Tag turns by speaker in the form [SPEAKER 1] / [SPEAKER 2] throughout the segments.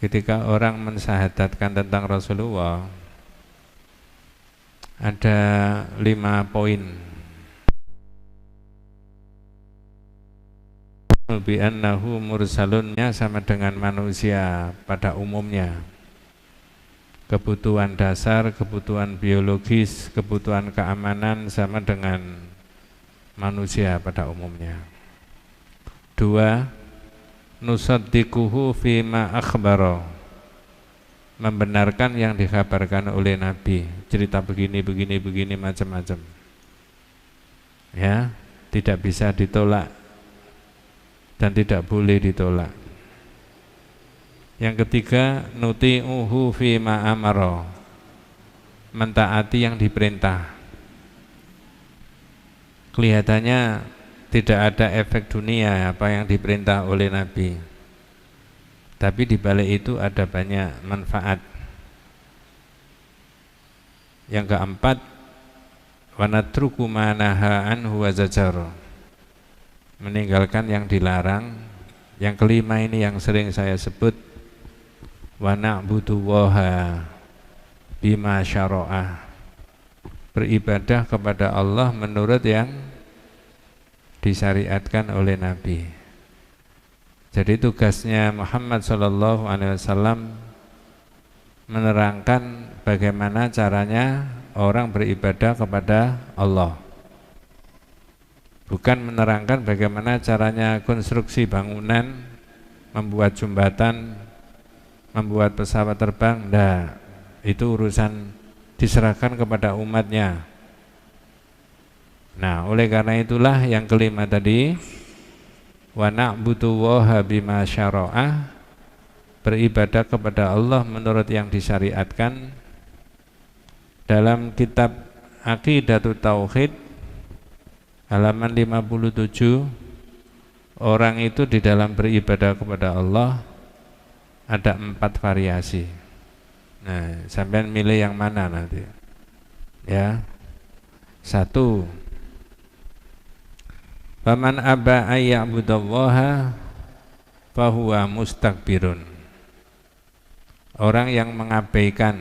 [SPEAKER 1] Ketika orang mensyahadatkan tentang Rasulullah, ada 5 poin. Bi annahu mursalunnya sama dengan manusia pada umumnya. Kebutuhan dasar, kebutuhan biologis, kebutuhan keamanan sama dengan manusia pada umumnya. 2, nusaddiquhu fima akhbara, membenarkan yang dikabarkan oleh Nabi, cerita begini macam-macam. Ya, tidak bisa ditolak dan tidak boleh ditolak. Yang ketiga, nuti'uhu fima amara, mentaati yang diperintah. Kelihatannya tidak ada efek dunia apa yang diperintah oleh Nabi, tapi di balik itu ada banyak manfaat. Yang keempat, wa natruku ma naha anhu wa zajar, meninggalkan yang dilarang. Yang kelima ini yang sering saya sebut, wa na'budu waha bima syara'ah, beribadah kepada Allah menurut yang disyariatkan oleh Nabi. Jadi tugasnya Muhammad SAW menerangkan bagaimana caranya orang beribadah kepada Allah, bukan menerangkan bagaimana caranya konstruksi bangunan, membuat jembatan, membuat pesawat terbang. Nah, itu urusan diserahkan kepada umatnya. Nah, oleh karena itulah yang kelima tadi, wa na'budu waha bima syara'ah, beribadah kepada Allah menurut yang disyariatkan. Dalam kitab Aqidatut Tauhid halaman 57, orang itu di dalam beribadah kepada Allah ada 4 variasi. Nah, sampean milih yang mana nanti? Ya. 1, faman aba ayya'budallaha fahuwa mustakbirun, orang yang mengabaikan,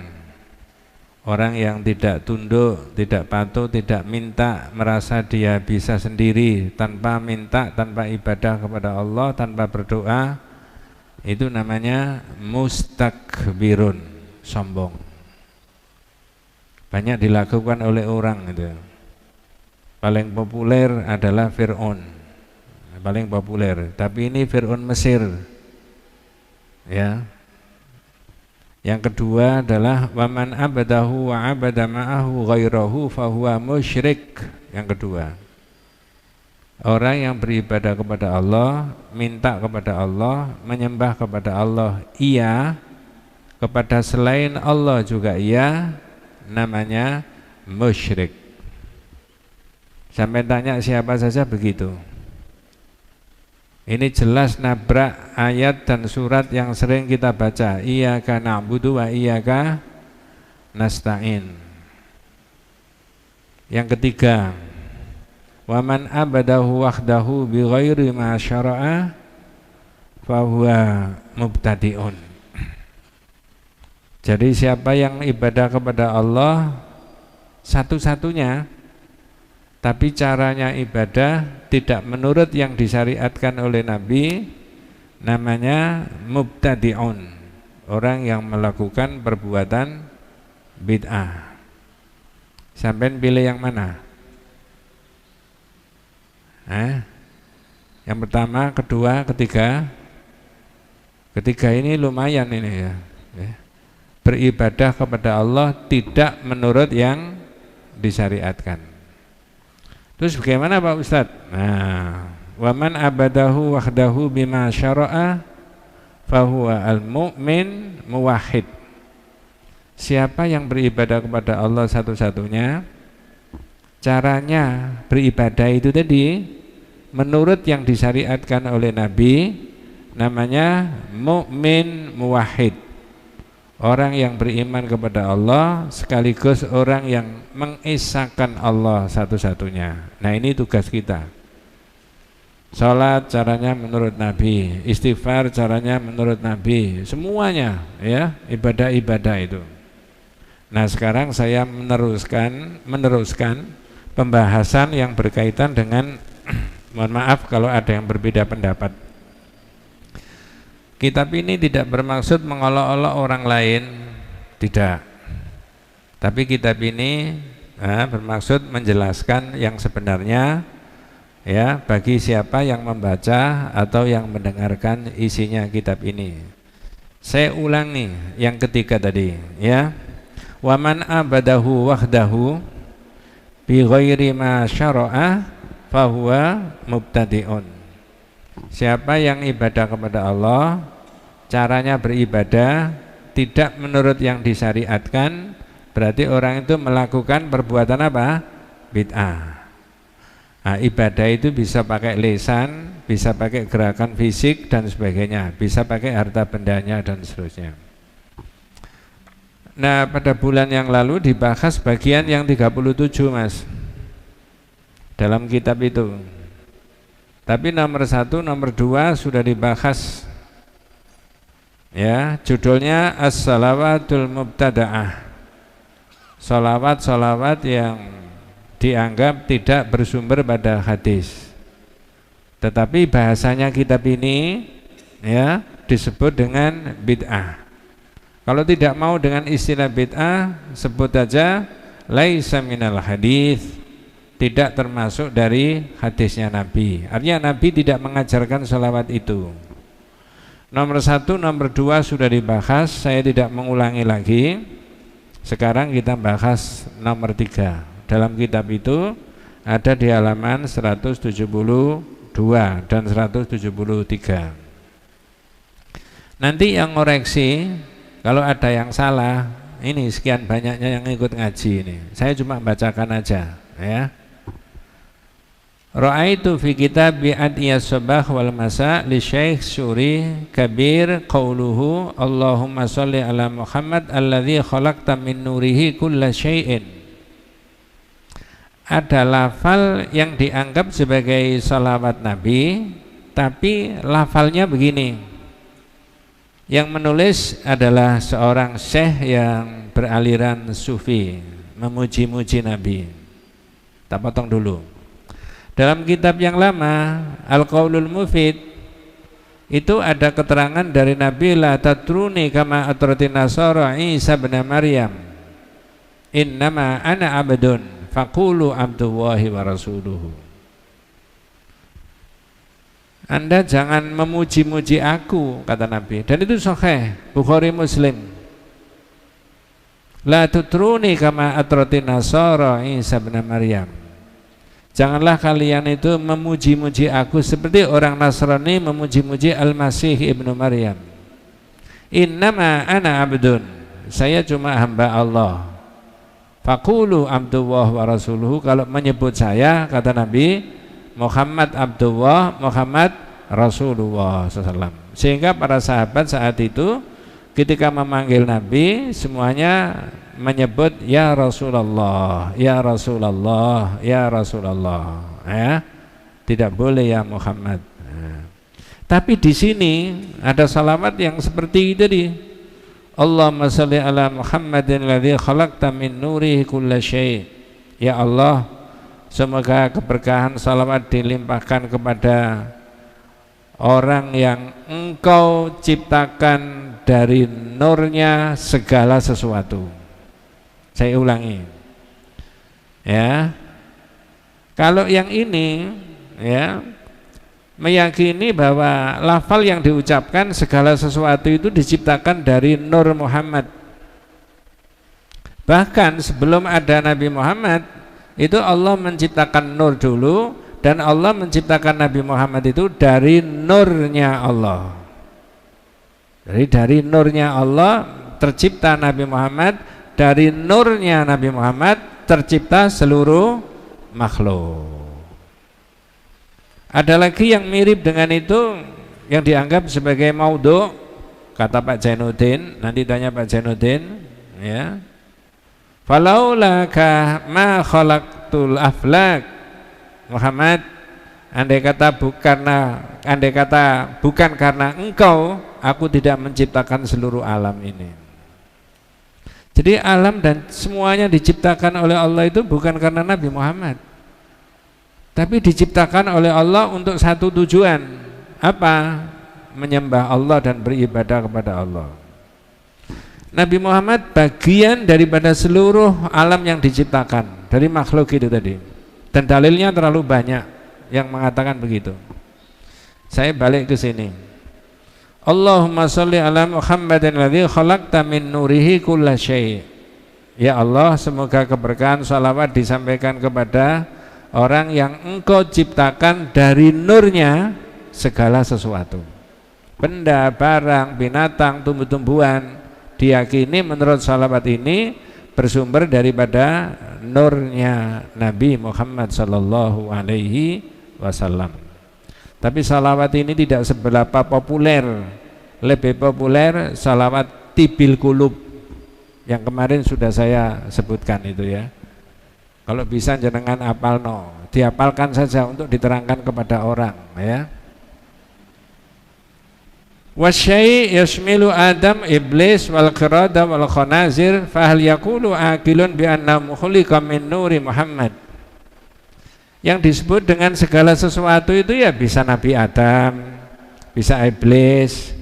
[SPEAKER 1] orang yang tidak tunduk, tidak patuh, tidak minta, merasa dia bisa sendiri tanpa minta, tanpa ibadah kepada Allah, tanpa berdoa, itu namanya mustakbirun, sombong. Banyak dilakukan oleh orang itu. Paling populer adalah Fir'aun, paling populer. Tapi ini Fir'aun Mesir. Ya. Yang kedua adalah waman abadahu wa abada ma'ahu ghairahu fahuwa musyrik. Yang kedua, orang yang beribadah kepada Allah, minta kepada Allah, menyembah kepada Allah iya, kepada selain Allah juga iya, namanya musyrik. Sampai tanya siapa saja begitu. Ini jelas nabrak ayat dan surat yang sering kita baca, iyyaka na'budu wa iyyaka nasta'in. Yang ketiga, waman abadahu wahdahu bi ghairi ma syara'a fahuwa mubtadi'un. Jadi siapa yang ibadah kepada Allah satu-satunya, tapi caranya ibadah tidak menurut yang disyariatkan oleh Nabi, namanya mubtadi'un, orang yang melakukan perbuatan bid'ah. Sampai pilih yang mana? Yang pertama, kedua, ketiga. Ketiga ini lumayan ini ya. Beribadah kepada Allah tidak menurut yang disyariatkan. Terus bagaimana Pak Ustadz? Nah, waman abadahu wahdahu bima syara'a fahuwa al-mu'min muwahhid. Siapa yang beribadah kepada Allah satu-satunya, caranya beribadah itu tadi menurut yang disyariatkan oleh Nabi, namanya mukmin muwahhid, orang yang beriman kepada Allah sekaligus orang yang mengesahkan Allah satu-satunya. Nah, ini tugas kita. Salat caranya menurut Nabi, istighfar caranya menurut Nabi, semuanya ya ibadah-ibadah itu. Nah sekarang saya meneruskan pembahasan yang berkaitan dengan mohon maaf kalau ada yang berbeda pendapat. Kitab ini tidak bermaksud mengolok-olok orang lain, tidak. Tapi kitab ini bermaksud menjelaskan yang sebenarnya ya bagi siapa yang membaca atau yang mendengarkan isinya kitab ini. Saya ulangi yang ketiga tadi ya. Wa man abadahu wahdahu bi ghairi ma syara'a fahuwa mubtadi'un. Siapa yang ibadah kepada Allah, caranya beribadah tidak menurut yang disyariatkan, berarti orang itu melakukan perbuatan apa? Bid'ah. Nah, ibadah itu bisa pakai lisan, bisa pakai gerakan fisik dan sebagainya, bisa pakai harta bendanya dan seterusnya. Nah, pada bulan yang lalu dibahas bagian yang 37 Mas dalam kitab itu. Tapi nomor 1, nomor 2 sudah dibahas. Ya, judulnya As-Salawatul Mubtada'ah. Salawat-salawat yang dianggap tidak bersumber pada hadis. Tetapi bahasanya kitab ini ya disebut dengan bid'ah. Kalau tidak mau dengan istilah bid'ah, sebut aja laisa minal hadis, tidak termasuk dari hadisnya Nabi. Artinya Nabi tidak mengajarkan salawat itu. Nomor 1, nomor 2 sudah dibahas, saya tidak mengulangi lagi. Sekarang kita bahas nomor 3. Dalam kitab itu ada di halaman 172 dan 173. Nanti yang ngoreksi kalau ada yang salah, ini sekian banyaknya yang ikut ngaji ini. Saya cuma bacakan aja ya. Ra'aitu fi kitab Adiyas Sabah wal Masa li Syekh Syuri Kabir qauluhu Allahumma sholli ala Muhammad alladzi khalaqta min nurihi kulla syai'in. Ada lafal yang dianggap sebagai salawat Nabi, tapi lafalnya begini. Yang menulis adalah seorang syekh yang beraliran sufi, memuji-muji Nabi. Tak potong dulu. Dalam kitab yang lama, Al-Qaulul Mufid, itu ada keterangan dari Nabi, la tatruni kama atratin nasara Isa bin Maryam. Innama ana abdun faqulu abdullahi wa rasuluhu. Anda jangan memuji-muji aku, kata Nabi. Dan itu sahih, Bukhari Muslim. La tutruni kama atratin nasara Isa bin Maryam. Janganlah kalian itu memuji-muji aku seperti orang Nasrani memuji-muji Al-Masih ibnu Maryam. Innama ana abdun, saya cuma hamba Allah. Faqulu abdullah wa rasuluhu, kalau menyebut saya, kata Nabi, Muhammad Abdullah, Muhammad Rasulullah SAW. Sehingga para sahabat saat itu ketika memanggil Nabi semuanya menyebut ya Rasulullah, ya Rasulullah, ya Rasulullah, ya. Tidak boleh ya Muhammad. Nah. Tapi di sini ada salawat yang seperti itu tadi. Allahumma sholli ala Muhammadin alladzi khalaqta min nurihi kulla syai'. Ya Allah, semoga keberkahan salawat dilimpahkan kepada orang yang Engkau ciptakan dari nurnya segala sesuatu. Saya ulangi ya, kalau yang ini ya meyakini bahwa lafal yang diucapkan segala sesuatu itu diciptakan dari nur Muhammad. Bahkan sebelum ada Nabi Muhammad itu Allah menciptakan nur dulu, dan Allah menciptakan Nabi Muhammad itu dari nurnya Allah. Jadi dari nurnya Allah tercipta Nabi Muhammad, dari nurnya Nabi Muhammad tercipta seluruh makhluk. Ada lagi yang mirip dengan itu yang dianggap sebagai maudhu, kata Pak Zainuddin, nanti tanya Pak Zainuddin ya. Falaulaka ma khalaqtul aflak Muhammad, andai kata bukan karena engkau, aku tidak menciptakan seluruh alam ini. Jadi alam dan semuanya diciptakan oleh Allah itu bukan karena Nabi Muhammad, tapi diciptakan oleh Allah untuk satu tujuan. Apa? Menyembah Allah dan beribadah kepada Allah. Nabi Muhammad bagian daripada seluruh alam yang diciptakan dari makhluk itu tadi. Dan dalilnya terlalu banyak yang mengatakan begitu. Saya balik ke sini. Allahumma sholli ala Muhammadin alladzi khalaqta min nurihi kulla syai'. Ya Allah, semoga keberkahan salawat disampaikan kepada orang yang engkau ciptakan dari nurnya segala sesuatu. Benda, barang, binatang, tumbuh-tumbuhan, diyakini menurut salawat ini bersumber daripada nurnya Nabi Muhammad sallallahu alaihi wasallam. Tapi salawat ini tidak seberapa populer. Lebih populer salawat tibil kulub yang kemarin sudah saya sebutkan itu ya. Kalau bisa jenengan apalno, dihafalkan saja untuk diterangkan kepada orang ya. Wasyai yasmilu Adam, iblis, wal qirada wal khanazir, fahal yaqulu aqilun bi anna khuliqa min nuri Muhammad. Yang disebut dengan segala sesuatu itu ya bisa Nabi Adam, bisa iblis,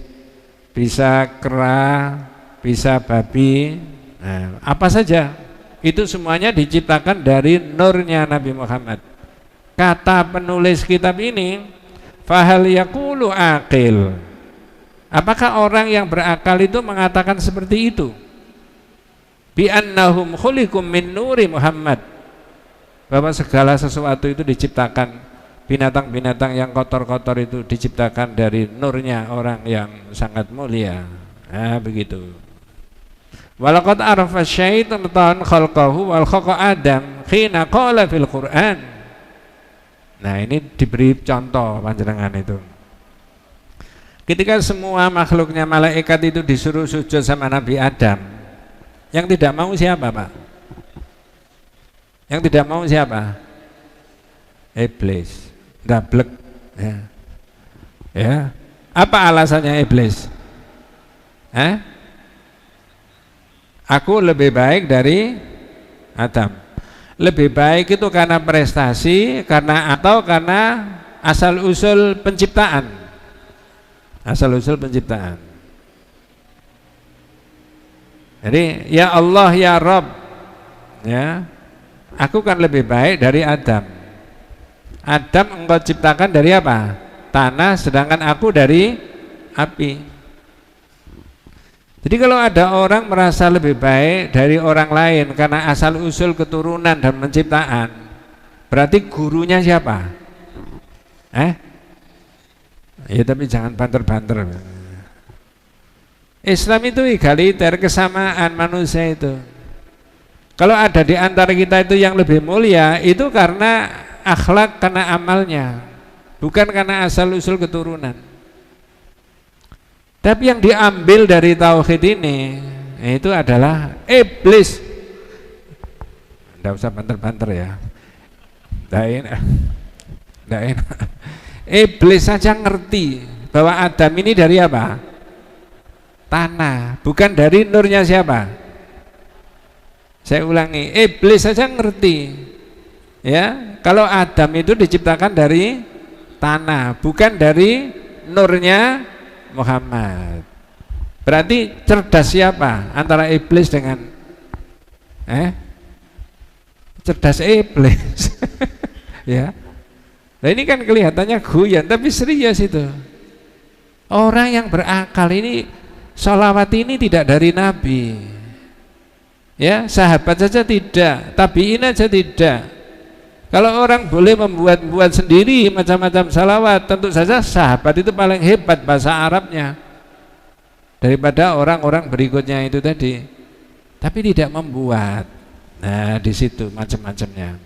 [SPEAKER 1] bisa kera, bisa babi, nah, apa saja itu semuanya diciptakan dari nurnya Nabi Muhammad. Kata penulis kitab ini, fahal yaqulu aqil, apakah orang yang berakal itu mengatakan seperti itu? Bi annahum khuliqum min nuri Muhammad, bahwa segala sesuatu itu diciptakan, binatang-binatang yang kotor-kotor itu diciptakan dari nurnya orang yang sangat mulia. Nah, begitu. Walaqad arafa syaitan khalqahu wal khaqa Adam khina qala fil Qur'an. Nah, ini diberi contoh panjenengan itu. Ketika semua makhluknya malaikat itu disuruh sujud sama Nabi Adam, yang tidak mau siapa, Pak? Yang tidak mau siapa? Iblis. Dablek ya. Ya. Apa alasannya iblis? Aku lebih baik dari Adam. Lebih baik itu karena prestasi, atau karena asal usul penciptaan. Asal usul penciptaan. Jadi ya Allah ya Rabb, ya, aku kan lebih baik dari Adam. Adam engkau ciptakan dari apa? Tanah, sedangkan aku dari api. Jadi kalau ada orang merasa lebih baik dari orang lain karena asal usul keturunan dan penciptaan, berarti gurunya siapa? Ya tapi jangan banter-banter. Islam itu egaliter, kesamaan manusia itu. Kalau ada di antara kita itu yang lebih mulia, itu karena akhlak, karena amalnya, bukan karena asal usul keturunan. Tapi yang diambil dari tauhid ini itu adalah iblis. Tidak usah banter-banter ya. Tidak enak. Iblis saja ngerti bahwa Adam ini dari apa? Tanah, bukan dari nurnya siapa? Saya ulangi, iblis saja ngerti ya, kalau Adam itu diciptakan dari tanah, bukan dari nurnya Muhammad. Berarti cerdas siapa antara iblis dengan cerdas iblis. Ya. Nah ini kan kelihatannya guyon, tapi serius itu. Orang yang berakal ini, sholawat ini tidak dari Nabi. Ya, sahabat saja tidak, tabi'in aja tidak. Kalau orang boleh membuat sendiri macam-macam salawat, tentu saja sahabat itu paling hebat bahasa Arabnya daripada orang-orang berikutnya itu tadi. Tapi tidak membuat. Nah, di situ macam-macamnya.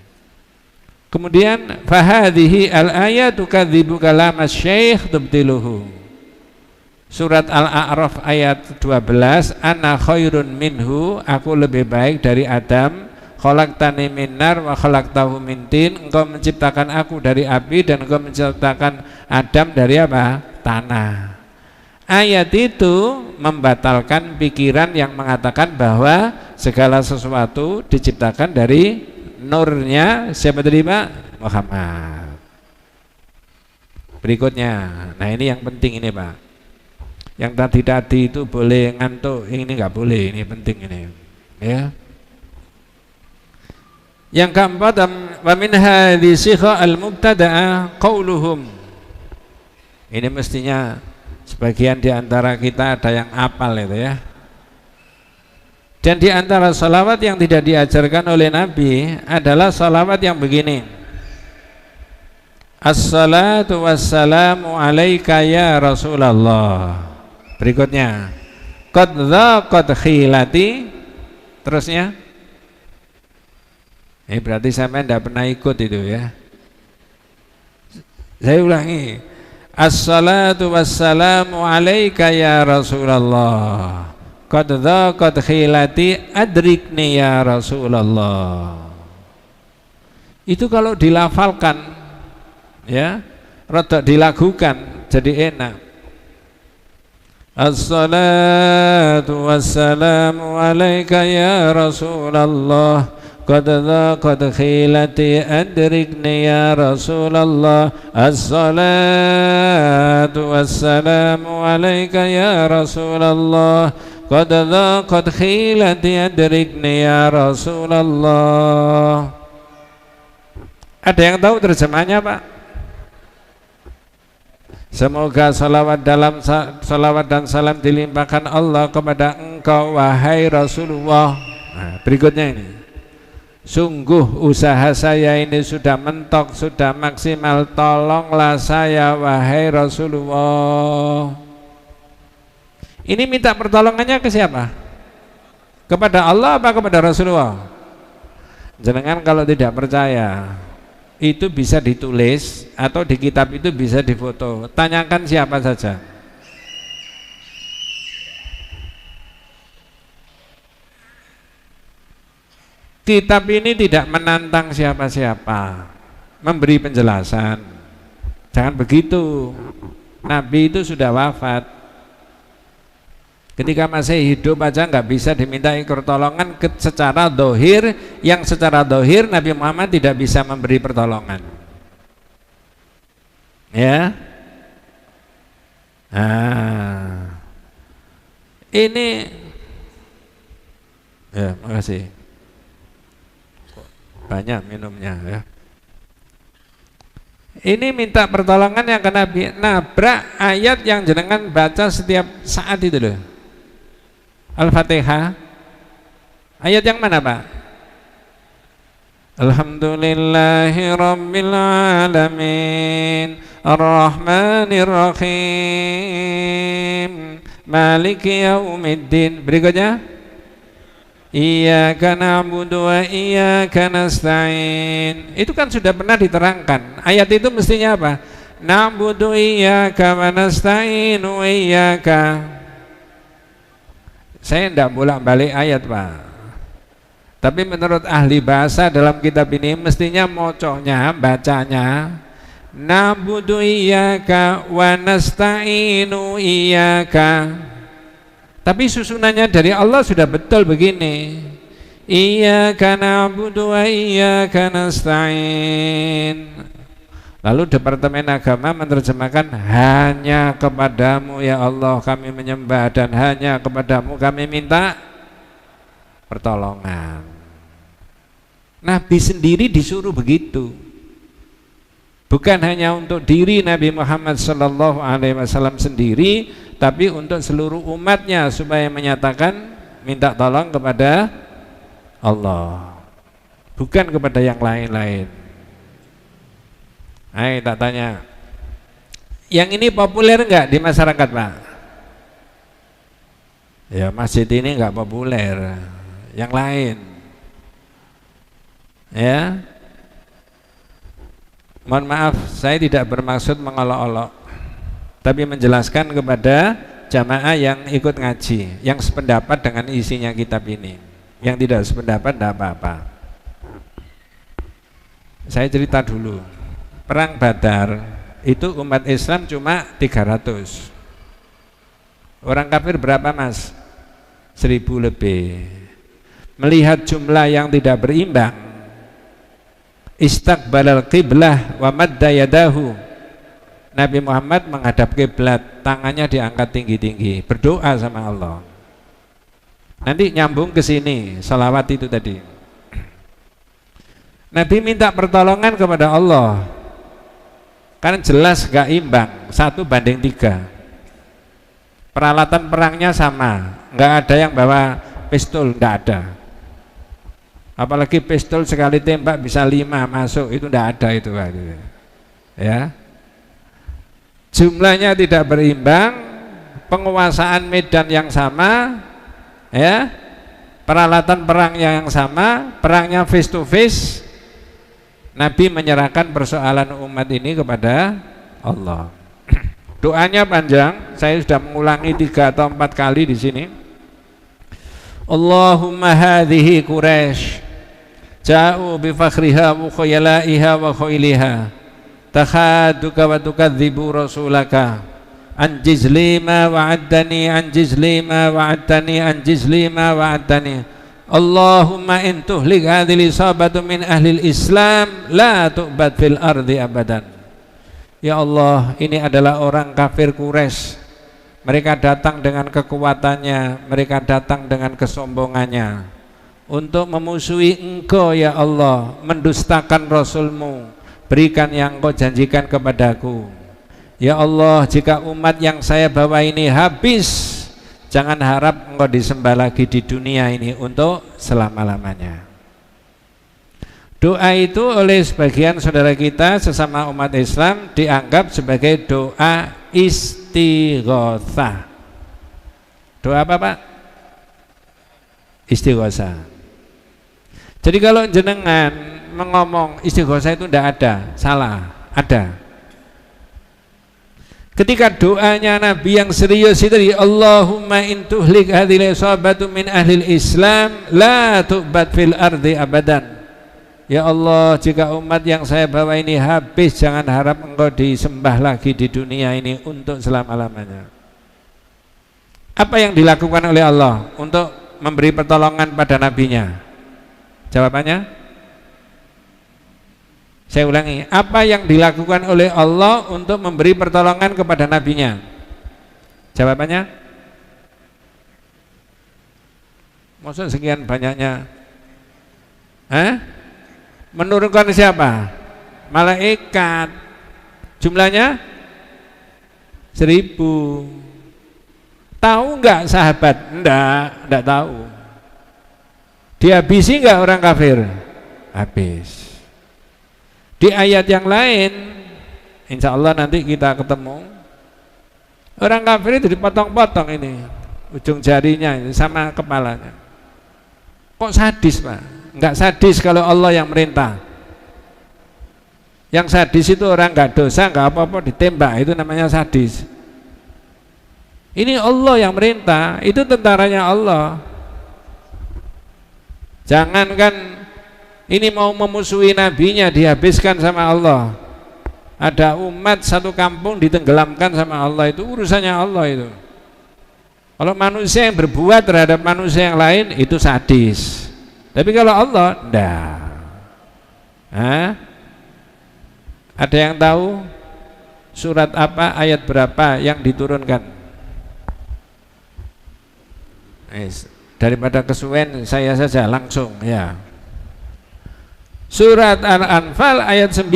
[SPEAKER 1] Kemudian fahadhihi al-ayatu kadzibu kalam asy-syekh tubtiluhu. Surat Al-A'raf ayat 12, ana khairun minhu, aku lebih baik dari Adam, khalaqtani min nar wa khalaqtahu min tin, engkau menciptakan aku dari api dan engkau menciptakan Adam dari apa? Tanah. Ayat itu membatalkan pikiran yang mengatakan bahwa segala sesuatu diciptakan dari nurnya siapa tadi Pak? Muhammad. Berikutnya, nah ini yang penting ini Pak. Yang tadi itu boleh ngantuk, ini nggak boleh, ini penting ini. Ya. Yang keempat, wa min hadhihi al-mubtada'ah qauluhum. Ini mestinya sebagian di antara kita ada yang apal itu ya. Dan di antara salawat yang tidak diajarkan oleh Nabi adalah salawat yang begini. Assalatu wassalamu alaika ya Rasulullah. Berikutnya, qad dhaqat khilati. Terusnya, ini berarti sampai tidak pernah ikut itu ya. Saya ulangi. Assalatu wassalamu alaika ya Rasulullah. Qad dhaqat khilati adrikni ya Rasulullah. Itu kalau dilafalkan ya, rada dilagukan jadi enak. Assalatu wassalamu alaika ya Rasulullah. Qad dhaqat khilati adrikni ya Rasulullah. Assalatu wassalamu alaika ya Rasulullah. Qad dhaqat khilati adrikni ya Rasulullah. Ada yang tahu terjemahnya Pak? Semoga salawat dan salam dilimpahkan Allah kepada engkau wahai Rasulullah. Nah, berikutnya ini. Sungguh usaha saya ini sudah mentok, sudah maksimal, tolonglah saya wahai Rasulullah. Ini minta pertolongannya ke siapa? Kepada Allah apa kepada Rasulullah? Jangan kalau tidak percaya, itu bisa ditulis atau di kitab itu bisa difoto. Tanyakan siapa saja. Kitab ini tidak menantang siapa-siapa, memberi penjelasan. Jangan begitu. Nabi itu sudah wafat. Ketika masih hidup aja nggak bisa dimintai pertolongan secara dohir, yang secara dohir Nabi Muhammad tidak bisa memberi pertolongan. Ya. Nah, ini ya, makasih. Banyak minumnya ya. Ini minta pertolongan yang ke Nabi, nabrak ayat yang jenengan baca setiap saat itu loh. Al-Fatihah. Ayat yang mana Pak? Alhamdulillahi Rabbil Alamin Ar-Rahmanir Rahim Maliki Yaumiddin. Berikutnya, Iyyaka na'budu wa iyyaka nasta'in. Itu kan sudah pernah diterangkan. Ayat itu mestinya apa? Na'budu iyyaka wa nasta'inu iyyaka. Saya tidak bolak-balik ayat Pak. Tapi menurut ahli bahasa dalam kitab ini mestinya moconya, bacanya na'budu iyyaka wa nasta'inu iyyaka. Tapi susunannya dari Allah sudah betul begini. Iyyaka na'budu wa iyyaka nasta'in. Lalu Departemen Agama menerjemahkan hanya kepadamu ya Allah kami menyembah dan hanya kepadamu kami minta pertolongan. Nabi sendiri disuruh begitu. Bukan hanya untuk diri Nabi Muhammad SAW sendiri, tapi untuk seluruh umatnya supaya menyatakan minta tolong kepada Allah, bukan kepada yang lain-lain. Ayo tak tanya, yang ini populer enggak di masyarakat Pak? Ya masjid ini enggak populer, yang lain ya. Mohon maaf, saya tidak bermaksud mengolok-olok, tapi menjelaskan kepada jamaah yang ikut ngaji, yang sependapat dengan isinya kitab ini. Yang tidak sependapat tidak apa-apa. Saya cerita dulu. Perang Badar itu umat Islam cuma 300. Orang kafir berapa, Mas? 1000 lebih. Melihat jumlah yang tidak berimbang, istaqbalal qiblah wa madda yadahu. Nabi Muhammad menghadap kiblat, tangannya diangkat tinggi-tinggi, berdoa sama Allah. Nanti nyambung ke sini, salawat itu tadi. Nabi minta pertolongan kepada Allah, karena jelas gak imbang, 1:3. Peralatan perangnya sama, nggak ada yang bawa pistol, nggak ada. Apalagi pistol sekali tembak bisa 5 masuk, itu nggak ada itu, ya. Jumlahnya tidak berimbang, penguasaan medan yang sama, ya, peralatan perangnya yang sama, perangnya face to face. Nabi menyerahkan persoalan umat ini kepada Allah. Doanya panjang, saya sudah mengulangi 3 atau 4 kali di sini. Allahumma hadhihi Quraisy ja'u bi fakhriha wa khuyalaiha wa khuiliha takhaduka wa tukadzibu rasulaka anjiz lima wa'addani anjiz lima wa'addani anjiz lima wa'addani. Allahumma in tuhlik hadhil isabatu min ahlil Islam la tu'bad fil ardi abadan. Ya Allah, ini adalah orang kafir Quraisy. Mereka datang dengan kekuatannya, mereka datang dengan kesombongannya untuk memusuhi Engkau ya Allah, mendustakan Rasulmu. Berikan yang Engkau janjikan kepadaku. Ya Allah, jika umat yang saya bawa ini habis, jangan harap Engkau disembah lagi di dunia ini untuk selama-lamanya. Doa itu oleh sebagian saudara kita sesama umat Islam dianggap sebagai doa istighotsah. Doa apa, Pak? Istighotsah. Jadi kalau jenengan mengomong istighotsah itu tidak ada, salah, ada. Ketika doanya Nabi yang serius itu di Allahumma in tuhlik hadhil isabatu min ahlil Islam la tu'bad fil ardi abadan. Ya Allah, jika umat yang saya bawa ini habis, jangan harap Engkau disembah lagi di dunia ini untuk selama-lamanya. Apa yang dilakukan oleh Allah untuk memberi pertolongan pada nabinya? Jawabannya? Saya ulangi, apa yang dilakukan oleh Allah untuk memberi pertolongan kepada nabinya? Jawabannya? Maksud sekian banyaknya? Menurunkan siapa? Malaikat. Jumlahnya 1000. Tahu enggak sahabat? Enggak tahu. Dihabisi enggak orang kafir? Habis. Di ayat yang lain, insya Allah nanti kita ketemu, orang kafir itu dipotong-potong ini, ujung jarinya ini sama kepalanya. Kok sadis, Pak? Enggak sadis kalau Allah yang merintah. Yang sadis itu orang enggak dosa, enggak apa-apa ditembak, itu namanya sadis. Ini Allah yang merintah, itu tentaranya Allah. Jangankan ini mau memusuhi nabinya dihabiskan sama Allah. Ada umat satu kampung ditenggelamkan sama Allah, itu urusannya Allah itu. Kalau manusia yang berbuat terhadap manusia yang lain itu sadis. Tapi kalau Allah, enggak. Ada yang tahu surat apa, ayat berapa yang diturunkan? Daripada kesuwen saya saja langsung ya. Surat Al-Anfal ayat 9.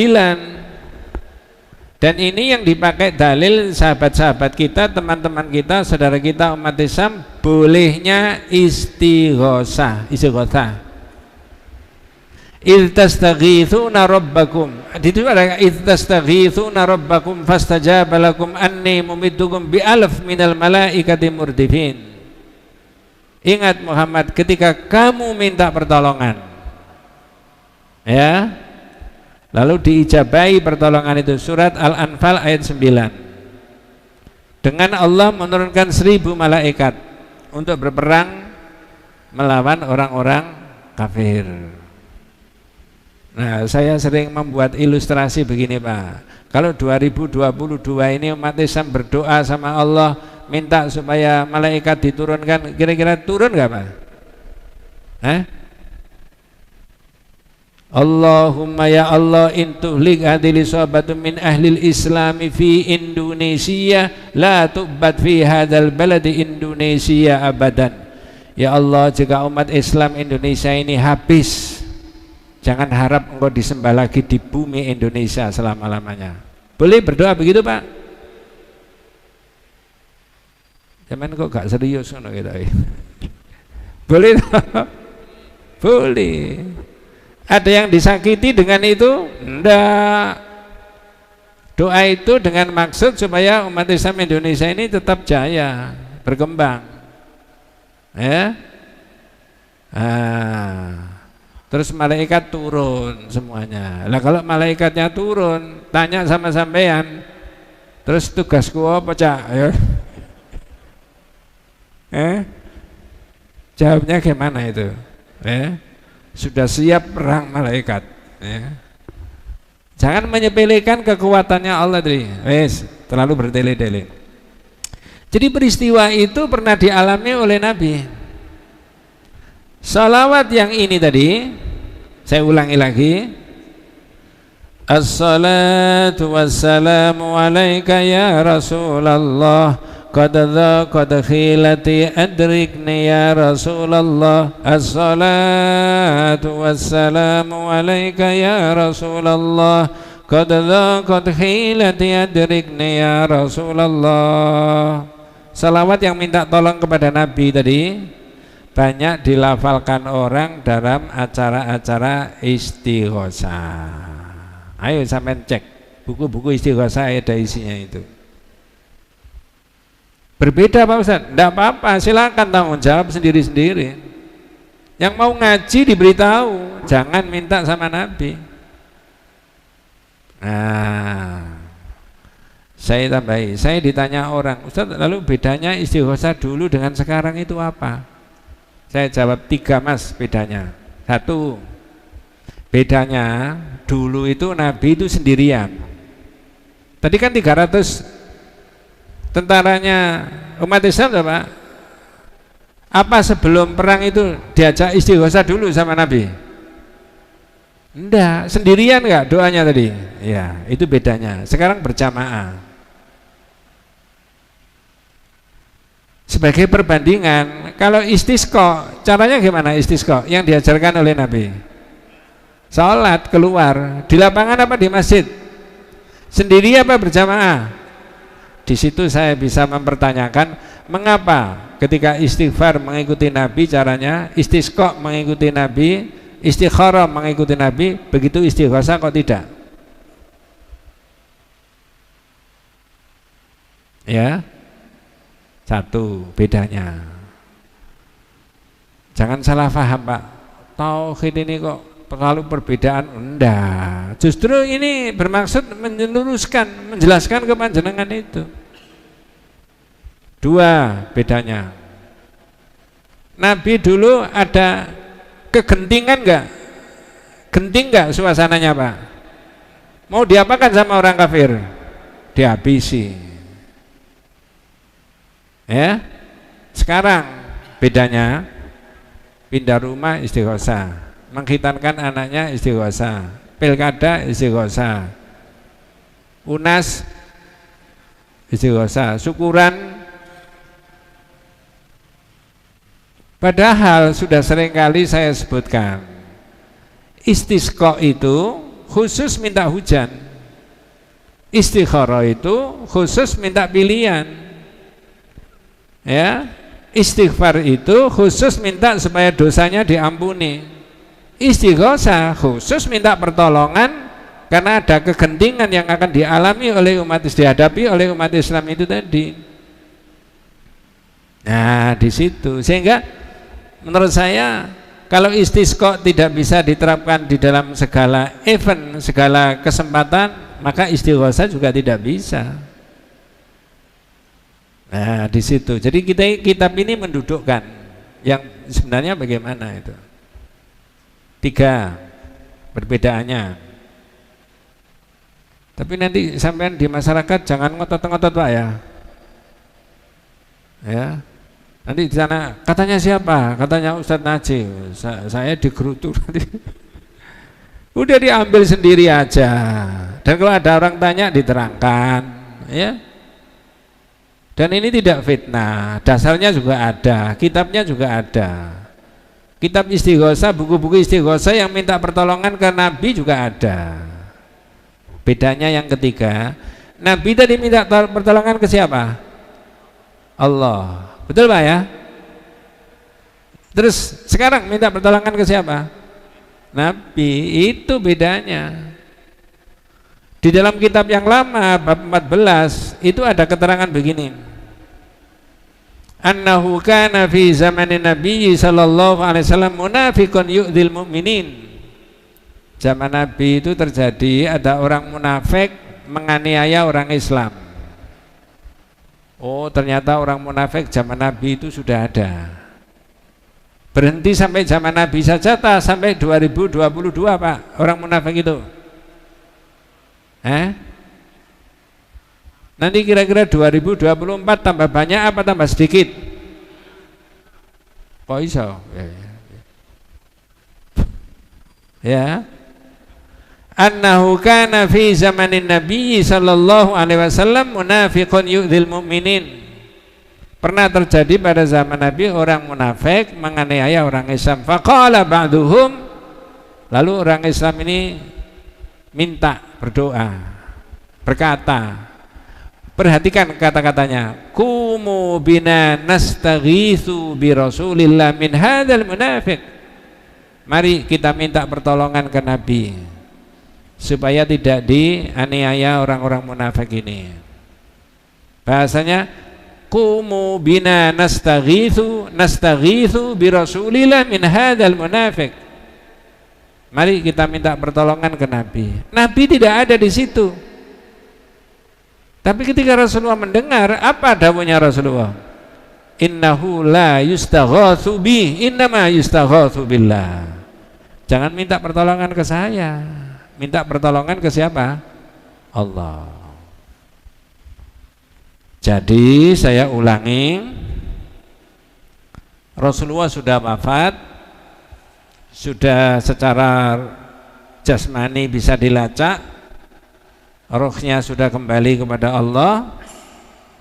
[SPEAKER 1] Dan ini yang dipakai dalil sahabat-sahabat kita, teman-teman kita, saudara kita umat Islam, bolehnya istighotsah. Idzastaghitsuna rabbakum. Itu ada idzastaghitsuna rabbakum fastajaba lakum anni mumiddukum bi alf minal malaikati murdifin. Ingat Muhammad, ketika kamu minta pertolongan, ya, lalu diijabahi pertolongan itu. Surat Al-Anfal ayat 9. Dengan Allah menurunkan 1000 malaikat untuk berperang melawan orang-orang kafir. Nah, saya sering membuat ilustrasi begini Pak. Kalau 2022 ini umat Islam berdoa sama Allah, minta supaya malaikat diturunkan, kira-kira turun nggak Pak? Allahumma ya Allah intuhlik hadili sahabatun min ahlil islami fi Indonesia la tu'bad fi hadal baladi Indonesia abadan. Ya Allah, jika umat Islam Indonesia ini habis, jangan harap engkau disembah lagi di bumi Indonesia selama-lamanya. Boleh berdoa begitu Pak? Cuman kok gak serius ngono kita. Boleh? Boleh. Ada yang disakiti dengan itu? Enggak. Doa itu dengan maksud supaya umat Islam Indonesia ini tetap jaya, berkembang. Ya. Terus malaikat turun semuanya. Lah kalau malaikatnya turun, tanya sama sampean, terus tugasku apa Cak? Ya. Jawabnya gimana itu? Sudah siap perang malaikat. Jangan menyepelekan kekuatannya Allah tadi. Terlalu bertele-tele. Jadi peristiwa itu pernah dialami oleh Nabi. Salawat yang ini tadi, saya ulangi lagi. Assalatu wassalamu alaika ya Rasulullah. Qad khilati adrikni ya Rasulullah. As-salatu wassalamu alaika ya Rasulullah. Qad khilati adrikni ya Rasulullah. Salawat yang minta tolong kepada Nabi tadi banyak dilafalkan orang dalam acara-acara istighosah. Ayo sampean cek buku-buku istighosah, ada isinya itu. Berbeda Pak Ustaz? Tidak apa-apa, silakan tanggung jawab sendiri-sendiri. Yang mau ngaji diberitahu, jangan minta sama Nabi. Nah, saya tambahi, saya ditanya orang, Ustaz lalu bedanya istighosah dulu dengan sekarang itu apa? Saya jawab 3 Mas bedanya. 1, bedanya dulu itu Nabi itu sendirian. Tadi kan 300 tentaranya umat Islam Pak. Apa sebelum perang itu diajak istighosah dulu sama Nabi? Enggak, sendirian enggak doanya tadi? Ya, itu bedanya. Sekarang berjamaah. Sebagai perbandingan, kalau istisqa, caranya gimana istisqa yang diajarkan oleh Nabi? Salat keluar, di lapangan apa di masjid? Sendiri apa berjamaah? Di situ saya bisa mempertanyakan mengapa ketika istighfar mengikuti Nabi caranya, istisqa mengikuti Nabi, istikharah mengikuti Nabi, begitu istighosah kok tidak? Ya, 1 bedanya. Jangan salah paham Pak, tauhid ini kok terlalu perbedaan. Enggak, justru ini bermaksud menjeluruskan, menjelaskan kepanjenengan itu. 2 bedanya. Nabi dulu ada kegentingan enggak? Genting enggak suasananya Pak? Mau diapakan sama orang kafir? Dihabisi. Ya. Sekarang bedanya, pindah rumah istighosah, menghitankan anaknya istighosah, pilkada istighosah, unas istighosah, syukuran. Padahal sudah seringkali saya sebutkan, istisqa itu khusus minta hujan, istikharah itu khusus minta pilihan, ya. Istighfar itu khusus minta supaya dosanya diampuni. Istighosah khusus minta pertolongan karena ada kegentingan yang akan dialami oleh dihadapi oleh umat Islam itu tadi. Nah, di situ sehingga menurut saya kalau istisqa tidak bisa diterapkan di dalam segala event, segala kesempatan, maka istighosah juga tidak bisa. Nah, di situ. Jadi kitab ini mendudukkan yang sebenarnya bagaimana itu. 3. perbedaannya. Tapi nanti sampean di masyarakat jangan ngotot-ngotot Pak ya. Ya. Nanti di sana katanya siapa? Katanya Ustadz Najib. Saya digerutu nanti. Udah diambil sendiri aja. Dan kalau ada orang tanya diterangkan, ya. Dan ini tidak fitnah. Dasarnya juga ada, kitabnya juga ada. Kitab istighosah, buku-buku istighosah yang minta pertolongan ke Nabi juga ada. Bedanya yang ketiga, Nabi tadi minta pertolongan ke siapa? Allah. Betul Pak ya? Terus sekarang minta pertolongan ke siapa? Nabi. Itu bedanya. Di dalam kitab yang lama bab 14 itu ada keterangan begini. Annahu kana fi zamanin Nabi sallallahu alaihi wasallam munafiqun yu'dzil mu'minin. Zaman Nabi itu terjadi ada orang munafik menganiaya orang Islam. Oh, ternyata orang munafik zaman Nabi itu sudah ada. Berhenti sampai zaman Nabi saja sampai 2022 Pak, orang munafik itu. Nanti kira-kira 2024 tambah banyak apa tambah sedikit? Kok iso? Ya. Annahu kana fi zamanin Nabi sallallahu alaihi wasallam munafiqun yu'dzil mu'minin. Pernah terjadi pada zaman Nabi orang munafik menganiaya orang Islam. Faqala ba'duhum, lalu orang Islam ini minta berdoa, berkata, perhatikan kata-katanya, kumu bina nastaghitsu bi Rasulillah min hadzal munafiq. Mari kita minta pertolongan ke Nabi supaya tidak dianiaya orang-orang munafik ini. Bahasanya qumu bina nastaghitsu bi Rasulillah min hadzal munafiq. Mari kita minta pertolongan ke Nabi. Nabi tidak ada di situ. Tapi ketika Rasulullah mendengar, apa dawuhnya Rasulullah? Innahu la yustaghatsu bi, innama yustaghatsu billah. Jangan minta pertolongan ke saya. Minta pertolongan ke siapa? Allah. Jadi saya ulangi, Rasulullah sudah wafat, sudah secara jasmani bisa dilacak, rohnya sudah kembali kepada Allah.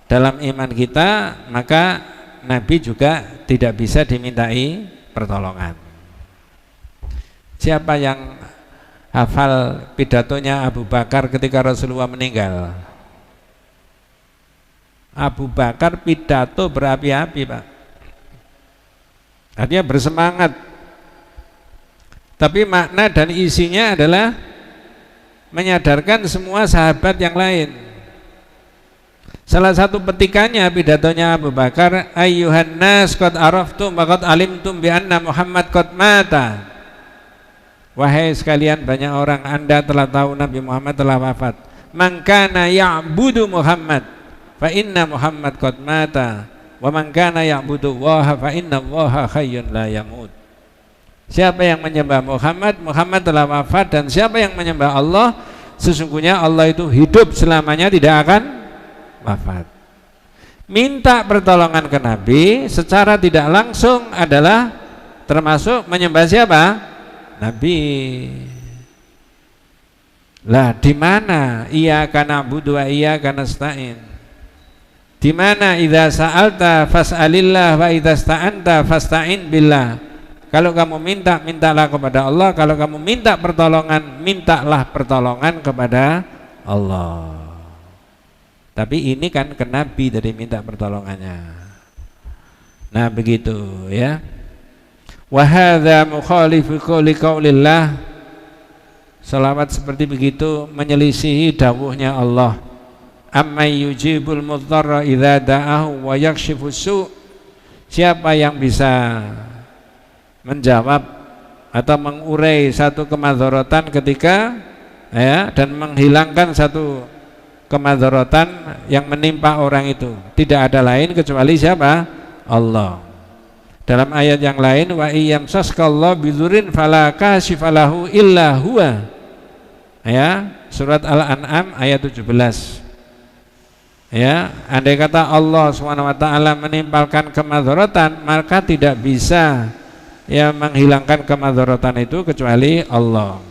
[SPEAKER 1] Dalam iman kita, maka Nabi juga tidak bisa dimintai pertolongan. Siapa yang hafal pidatonya Abu Bakar ketika Rasulullah meninggal? Abu Bakar pidato berapi-api Pak, artinya bersemangat, tapi makna dan isinya adalah menyadarkan semua sahabat yang lain. Salah satu petikannya pidatonya Abu Bakar, ayyuhan nas qad araftum wa qad alimtum bi anna Muhammad qad mata. Wahai sekalian banyak orang, Anda telah tahu Nabi Muhammad telah wafat. Man kana ya'budu Muhammad fa inna Muhammad qad mata wa man kana ya'budu Allaha fa inna Allaha hayyun la yamut. Siapa yang menyembah Muhammad, Muhammad telah wafat, dan siapa yang menyembah Allah, sesungguhnya Allah itu hidup selamanya, tidak akan wafat. Minta pertolongan ke Nabi secara tidak langsung adalah termasuk menyembah siapa? Nabi. Lah di mana iyyaka na'budu wa iyyaka nasta'in? Di mana idza sa'alta fas'alillah wa idza sta'anta fasta'in billah. Kalau kamu minta, mintalah kepada Allah. Kalau kamu minta pertolongan, mintalah pertolongan kepada Allah. Tapi ini kan ke Nabi dari minta pertolongannya. Nah begitu ya. Wa hadza mukhalifu qaulillah. Salawat seperti begitu menyelisihi dawuhnya Allah. Amman yujibul mudharra idza da'ahu wa yakshifu su'. Siapa yang bisa menjawab atau mengurai satu kemadharatan ketika ya, dan menghilangkan satu kemadharatan yang menimpa orang itu? Tidak ada lain kecuali siapa? Allah. Dalam ayat yang lain, wa iyyamsaskallahu bidzurrin fala kashifalahu illa huwa. Ya, surat Al-An'am ayat 17. Ya, andai kata Allah SWT menimpalkan kemadharatan, maka tidak bisa ya menghilangkan kemadharatan itu kecuali Allah.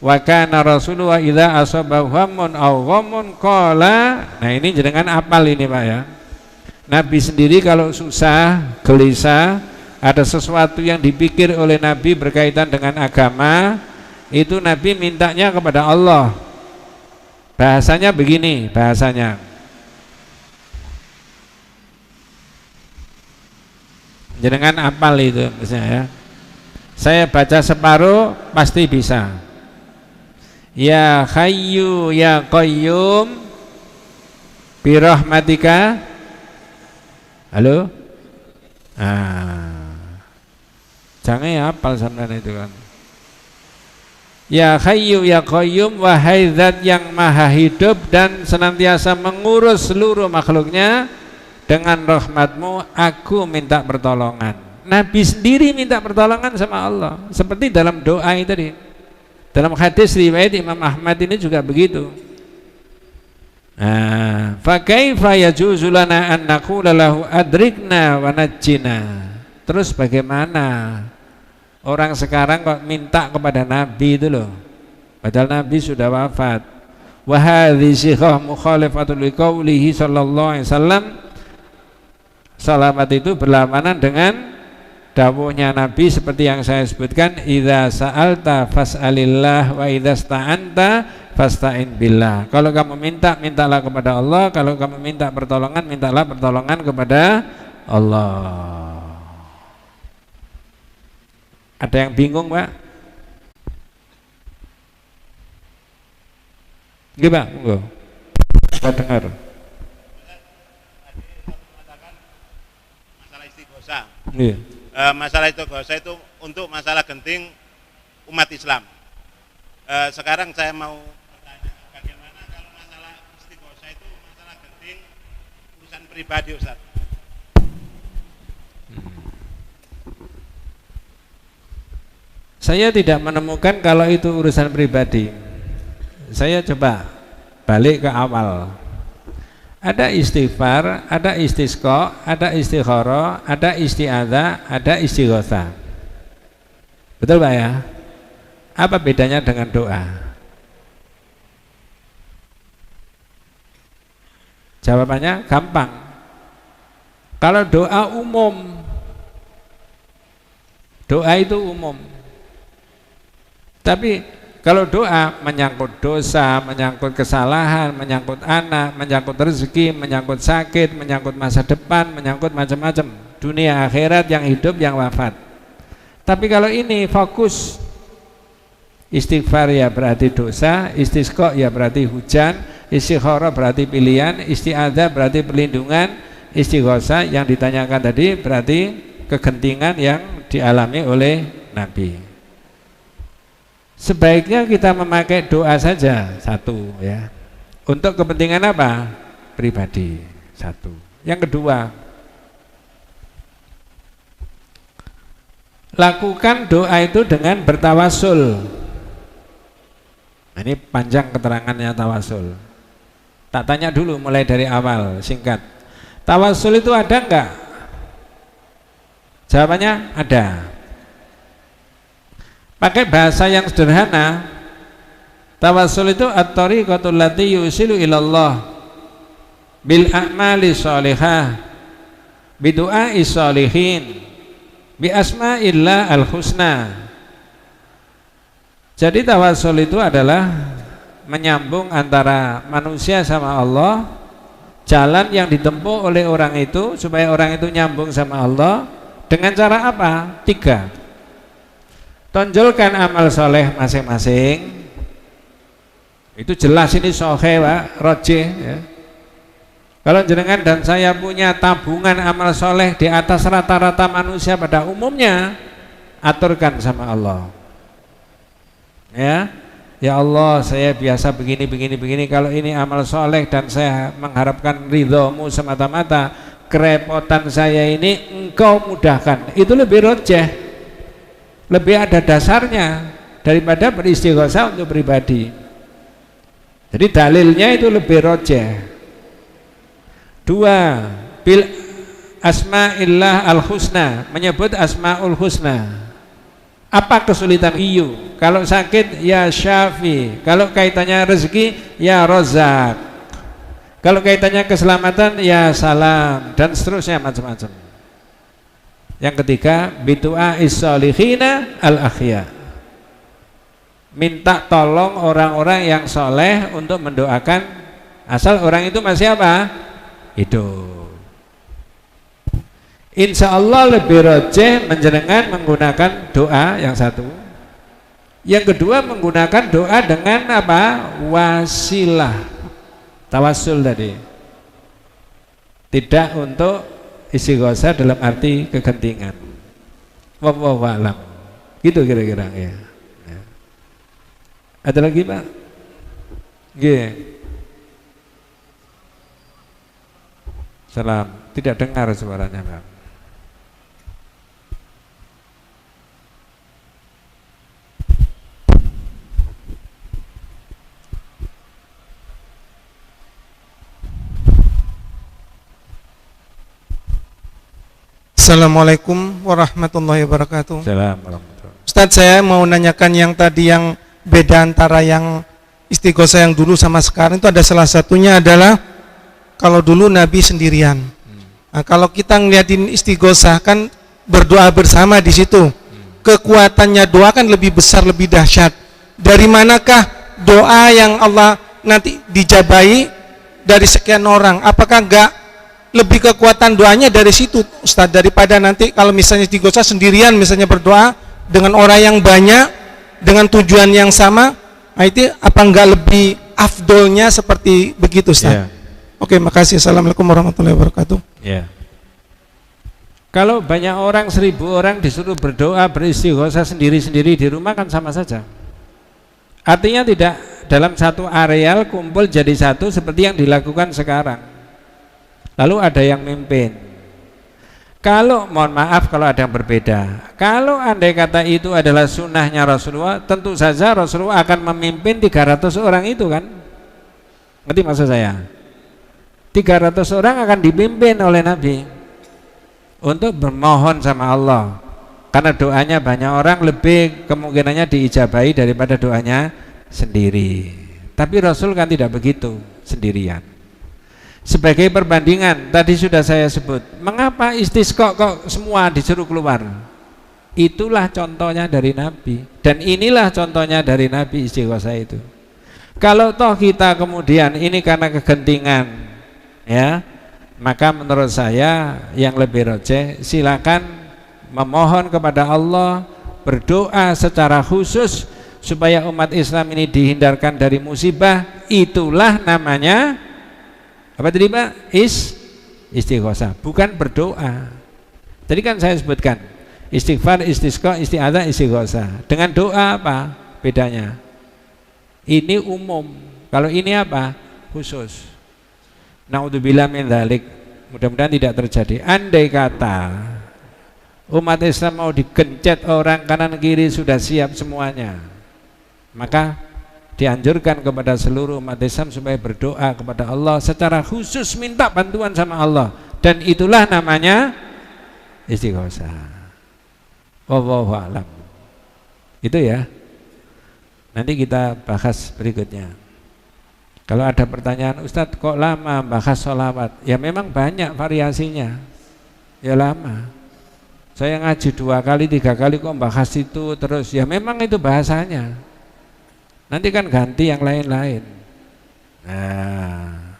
[SPEAKER 1] Wa kana rasulullah idza asabahu hammun aw ghammun qala. Nah, ini jenengan apal ini Pak ya. Nabi sendiri kalau susah, gelisah, ada sesuatu yang dipikir oleh Nabi berkaitan dengan agama, itu Nabi mintanya kepada Allah. Bahasanya begini, bahasanya. Jenengan apal itu misalnya ya. Saya baca separuh pasti bisa. Ya Hayyu ya Qayyum bi rahmatika. Halo? Jangan ya apal sampean itu kan. Ya Hayyu ya Qayyum, wahai zat yang maha hidup dan senantiasa mengurus seluruh makhluknya, dengan rahmatmu aku minta pertolongan. Nabi sendiri minta pertolongan sama Allah, seperti dalam doa itu tadi. Dalam hadis riwayat Imam Ahmad ini juga begitu. Fa kaifa yajuzu lana an naqula lahu adrikna wa najjina. Terus bagaimana orang sekarang kok minta kepada Nabi itu loh, padahal Nabi sudah wafat. Wa hadhihi sighah mukhalifatul liqaulihi sallallahu alaihi wasallam. Salamat itu berlawanan dengan dawuhnya Nabi seperti yang saya sebutkan, idza sa'alta fas'alillah wa idza sta'anta fasta'in billah. Kalau kamu minta, mintalah kepada Allah. Kalau kamu minta pertolongan, mintalah pertolongan kepada Allah. Ada yang bingung Pak? Gimana? Enggak. Saya dengar.
[SPEAKER 2] Iya. Masalah itu itu untuk masalah genting umat Islam. Sekarang saya mau bertanya, bagaimana kalau masalah istighosah itu masalah genting urusan pribadi Ustaz?
[SPEAKER 1] Saya tidak menemukan kalau itu urusan pribadi. Saya coba balik ke awal. Ada istighfar, ada istisqa, ada istikharah, ada isti'adzah, ada istighosah. Betul Pak ya? Apa bedanya dengan doa? Jawabannya gampang. Kalau doa umum, doa itu umum. Tapi kalau doa menyangkut dosa, menyangkut kesalahan, menyangkut anak, menyangkut rezeki, menyangkut sakit, menyangkut masa depan, menyangkut macam-macam, dunia akhirat, yang hidup, yang wafat. Tapi kalau ini fokus, istighfar ya berarti dosa, istisqa ya berarti hujan, istikharah berarti pilihan, isti'adzah berarti perlindungan, istighosa yang ditanyakan tadi berarti kegentingan yang dialami oleh Nabi. Sebaiknya kita memakai doa saja satu ya. Untuk kepentingan apa? Pribadi satu. Yang kedua, lakukan doa itu dengan bertawasul. Nah, ini panjang keterangannya tawasul. Tak tanya dulu mulai dari awal, singkat. Tawasul itu ada enggak? Jawabannya ada. Pakai bahasa yang sederhana, tawasul itu at-tariqatul lati yusilu ilallah bil a'mali sholihah bi du'ai sholihin bi asma'illah al-husna. Jadi tawasul itu adalah menyambung antara manusia sama Allah, jalan yang ditempuh oleh orang itu supaya orang itu nyambung sama Allah dengan cara apa? 3. Tonjolkan amal soleh masing-masing. Itu jelas ini sohe Pak, rojih ya. Kalau jenengan dan saya punya tabungan amal soleh di atas rata-rata manusia pada umumnya, aturkan sama Allah. Ya Allah, saya biasa begini. Kalau ini amal soleh dan saya mengharapkan ridhomu semata-mata, kerepotan saya ini engkau mudahkan. Itu lebih rojeh, lebih ada dasarnya daripada beristighosah untuk pribadi. Jadi dalilnya itu lebih rojeh. Dua, bil asma'illah al-husna, menyebut asma'ul husna. Apa kesulitan? Iyo. Kalau sakit ya Syafi, kalau kaitannya rezeki ya Razak, kalau kaitannya keselamatan ya Salam, dan seterusnya macam-macam. Yang ketiga, bidu'a is-solihina al-akhya, minta tolong orang-orang yang soleh untuk mendoakan, asal orang itu masih apa? Hidup. Insya Allah lebih rojeh menjenengan menggunakan doa yang satu. Yang kedua menggunakan doa dengan apa? Wasilah, tawassul tadi. Tidak untuk istighosah dalam arti kegentingan. Wallahu a'lam. Gitu kira-kira ya. Ada lagi Pak? Nggih. Salam. Tidak dengar suaranya Pak.
[SPEAKER 3] Assalamualaikum warahmatullahi wabarakatuh.
[SPEAKER 1] Assalamualaikum.
[SPEAKER 3] Ustadz, saya mau nanyakan yang tadi, yang beda antara yang istighosah yang dulu sama sekarang itu ada salah satunya adalah kalau dulu Nabi sendirian. Nah, kalau kita ngeliatin istighosah kan berdoa bersama di situ. Kekuatannya doa kan lebih besar, lebih dahsyat. Dari manakah doa yang Allah nanti dijabahi dari sekian orang? Apakah enggak lebih kekuatan doanya dari situ Ustadz, daripada nanti kalau misalnya istighosah sendirian, misalnya berdoa dengan orang yang banyak dengan tujuan yang sama, nah itu apa enggak lebih afdolnya seperti begitu Ustadz? Oke, makasih. Assalamualaikum warahmatullahi wabarakatuh.
[SPEAKER 1] Kalau banyak orang, 1000 orang disuruh berdoa beristighosah sendiri-sendiri di rumah kan sama saja. Artinya tidak dalam satu areal kumpul jadi satu seperti yang dilakukan sekarang. Lalu ada yang mimpin. Kalau mohon maaf kalau ada yang berbeda. Kalau andai kata itu adalah sunnahnya Rasulullah, tentu saja Rasulullah akan memimpin 300 orang itu kan. Ngerti maksud saya? 300 orang akan dipimpin oleh Nabi untuk bermohon sama Allah. Karena doanya banyak orang, lebih kemungkinannya diijabahi daripada doanya sendiri. Tapi Rasul kan tidak begitu, sendirian. Sebagai perbandingan, tadi sudah saya sebut, mengapa istisqa kok semua disuruh keluar? Itulah contohnya dari Nabi, dan inilah contohnya dari Nabi istighosah itu. Kalau toh kita kemudian ini karena kegentingan, ya, maka menurut saya yang lebih rojeh, silakan memohon kepada Allah, berdoa secara khusus supaya umat Islam ini dihindarkan dari musibah. Itulah namanya apa tadi Pak? Istighosah, bukan berdoa. Tadi kan saya sebutkan istighfar, istisqa, isti'adzah, istighosah. Dengan doa apa bedanya? Ini umum, kalau ini apa? Khusus. Naudzubillah min dzalik. Mudah-mudahan tidak terjadi. Andai kata umat Islam mau digencet orang kanan kiri sudah siap semuanya, maka dianjurkan kepada seluruh umat Islam supaya berdoa kepada Allah secara khusus, minta bantuan sama Allah, dan itulah namanya istighosah. Wallahu a'lam. Itu ya. Nanti kita bahas berikutnya. Kalau ada pertanyaan, Ustadz kok lama bahas sholawat? Ya memang banyak variasinya, ya lama. Saya ngaji 2 kali 3 kali kok bahas itu terus, ya memang itu bahasanya. Nanti kan ganti yang lain-lain. Nah,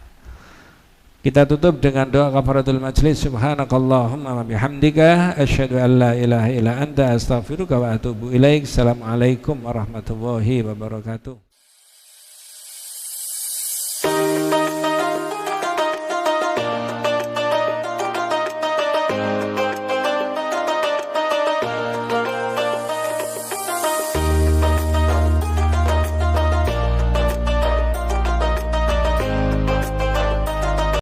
[SPEAKER 1] kita tutup dengan doa kafaratul majlis. Subhanakallahumma wa bihamdika asyhadu an la ilaha illa anta astaghfiruka wa atubu ilaik. Assalamualaikum warahmatullahi wabarakatuh.